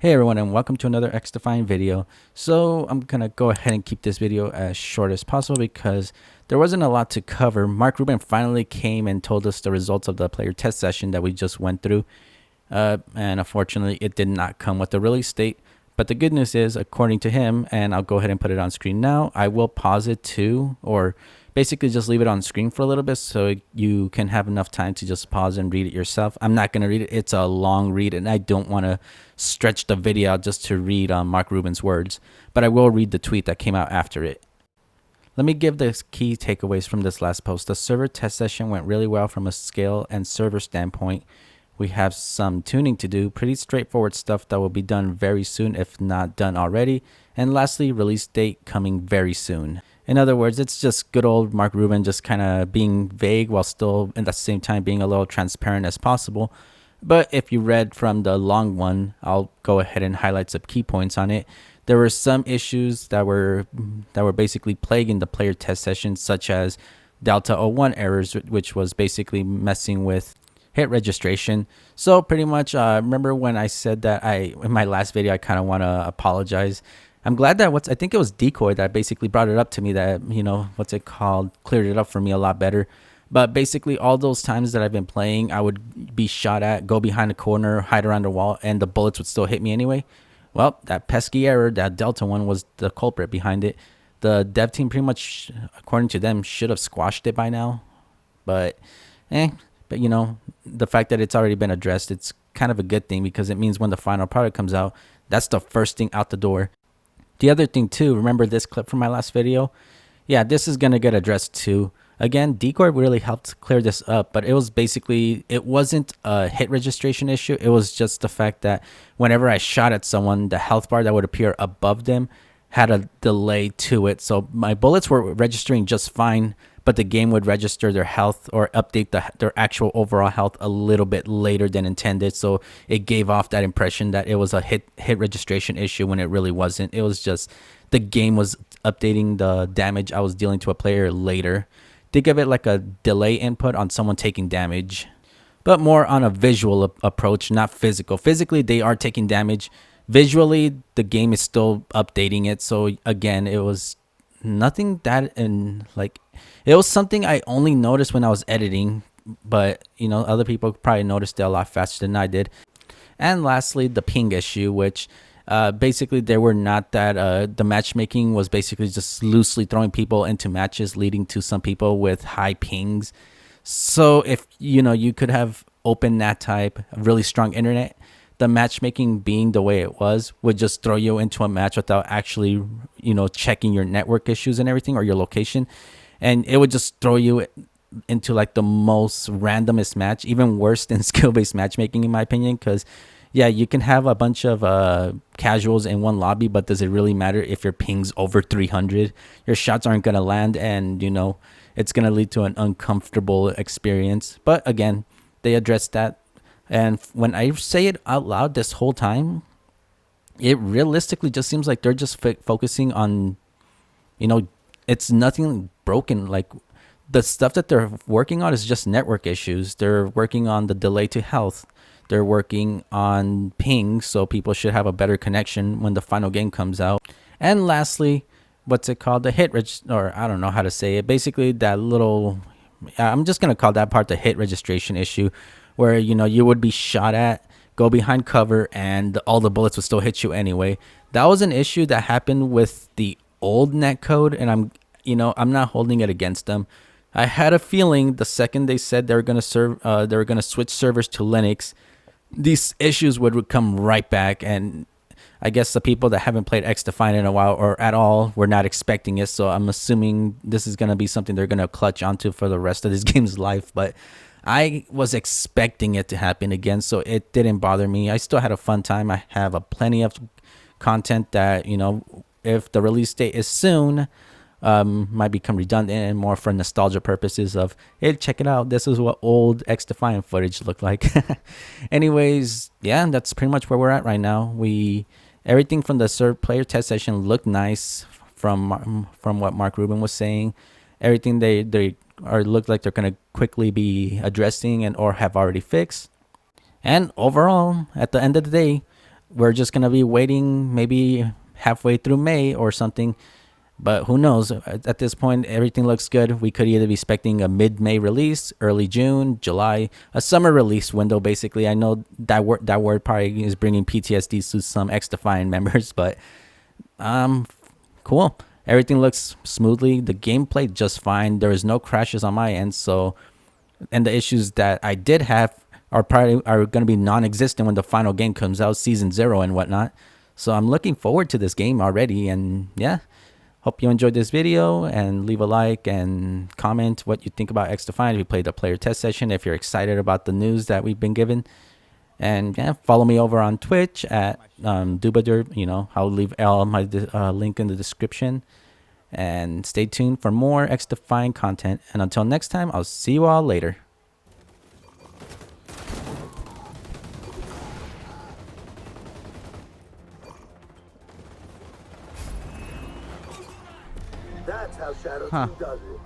Hey everyone, and welcome to another XDefiant video. So I'm gonna go ahead and keep this video as short as possible because there wasn't a lot to cover. Mark Rubin finally came and told us the results of the player test session that we just went through, and unfortunately it did not come with the release date. But the good news is, according to him, and I'll go ahead and put it on screen now, I will pause it too, or basically just leave it on screen for a little bit so you can have enough time to just pause and read it yourself. I'm not going to read it. It's a long read, and I don't want to stretch the video out just to read Mark Rubin's words, but I will read the tweet that came out after it. Let me give the key takeaways from this last post. The server test session went really well from a scale and server standpoint. We have some tuning to do, pretty straightforward stuff that will be done very soon if not done already. And lastly, release date coming very soon. In other words, it's just good old Mark Rubin just kind of being vague while still at the same time being a little transparent as possible. But if you read from the long one, I'll go ahead and highlight some key points on it. There were some issues that were basically plaguing the player test session, such as Delta 01 errors, which was basically messing with hit registration. So pretty much, remember when I said that in my last video, I kind of want to apologize. I'm glad that I think it was Decoy that basically brought it up to me that, cleared it up for me a lot better. But basically all those times that I've been playing, I would be shot at, go behind a corner, hide around a wall, and the bullets would still hit me anyway. Well, that pesky error, that Delta one, was the culprit behind it. The dev team pretty much, according to them, should have squashed it by now. But the fact that it's already been addressed, it's kind of a good thing because it means when the final product comes out, that's the first thing out the door. The other thing too, remember this clip from my last video? Yeah, this is going to get addressed too. Again, Decoy really helped clear this up, but it wasn't a hit registration issue. It was just the fact that whenever I shot at someone, the health bar that would appear above them had a delay to it. So my bullets were registering just fine, but the game would register their health or update their actual overall health a little bit later than intended. So it gave off that impression that it was a hit registration issue when it really wasn't. It was just the game was updating the damage I was dealing to a player later. Think of it like a delay input on someone taking damage, but more on a visual approach, not physical. Physically, they are taking damage. Visually, the game is still updating it. So again, it was nothing that it was something I only noticed when I was editing, but other people probably noticed it a lot faster than I did. And lastly, the ping issue, which basically they were not that the matchmaking was basically just loosely throwing people into matches, leading to some people with high pings. So if you could have open NAT type, really strong internet, the matchmaking being the way it was would just throw you into a match without actually checking your network issues and everything or your location, and it would just throw you into like the most randomest match, even worse than skill-based matchmaking in my opinion. Because yeah, you can have a bunch of casuals in one lobby, but does it really matter if your ping's over 300? Your shots aren't going to land, and it's going to lead to an uncomfortable experience. But again, they addressed that. And when I say it out loud this whole time, it realistically just seems like they're just focusing on, it's nothing broken. Like the stuff that they're working on is just network issues. They're working on the delay to health. They're working on ping, so people should have a better connection when the final game comes out. And lastly, the hit or I don't know how to say it. Basically, that little, I'm just going to call that part the hit registration issue, where you would be shot at, go behind cover, and all the bullets would still hit you anyway. That was an issue that happened with the old netcode, and I'm not holding it against them. I had a feeling the second they said they were going to switch servers to Linux, these issues would come right back. And I guess the people that haven't played XDefiant in a while or at all were not expecting it. So I'm assuming this is going to be something they're going to clutch onto for the rest of this game's life. But I was expecting it to happen again, so it didn't bother me. I still had a fun time. I have plenty of content that, if the release date is soon, might become redundant and more for nostalgia purposes of, hey, check it out, this is what old XDefiant footage looked like. Anyways, yeah, that's pretty much where we're at right now. Everything from the player test session looked nice from what Mark Rubin was saying. Everything they look like they're going to quickly be addressing and or have already fixed. And overall, at the end of the day, we're just gonna be waiting maybe halfway through May or something. But who knows? At this point, everything looks good. We could either be expecting a mid-May release, early June, July, a summer release window. Basically, I know that word probably is bringing PTSD to some XDefiant members, but cool. Everything looks smoothly. The gameplay just fine. There is no crashes on my end. So, and the issues that I did have are going to be non-existent when the final game comes out, Season 0 and whatnot. So I'm looking forward to this game already. And yeah, hope you enjoyed this video, and leave a like and comment what you think about XDefiant if you played the player test session, if you're excited about the news that we've been given. And yeah, follow me over on Twitch at Dubaderp. You know, I'll leave all my link in the description. And stay tuned for more XDefiant content. And until next time, I'll see you all later. That's how Shadow 2 does it.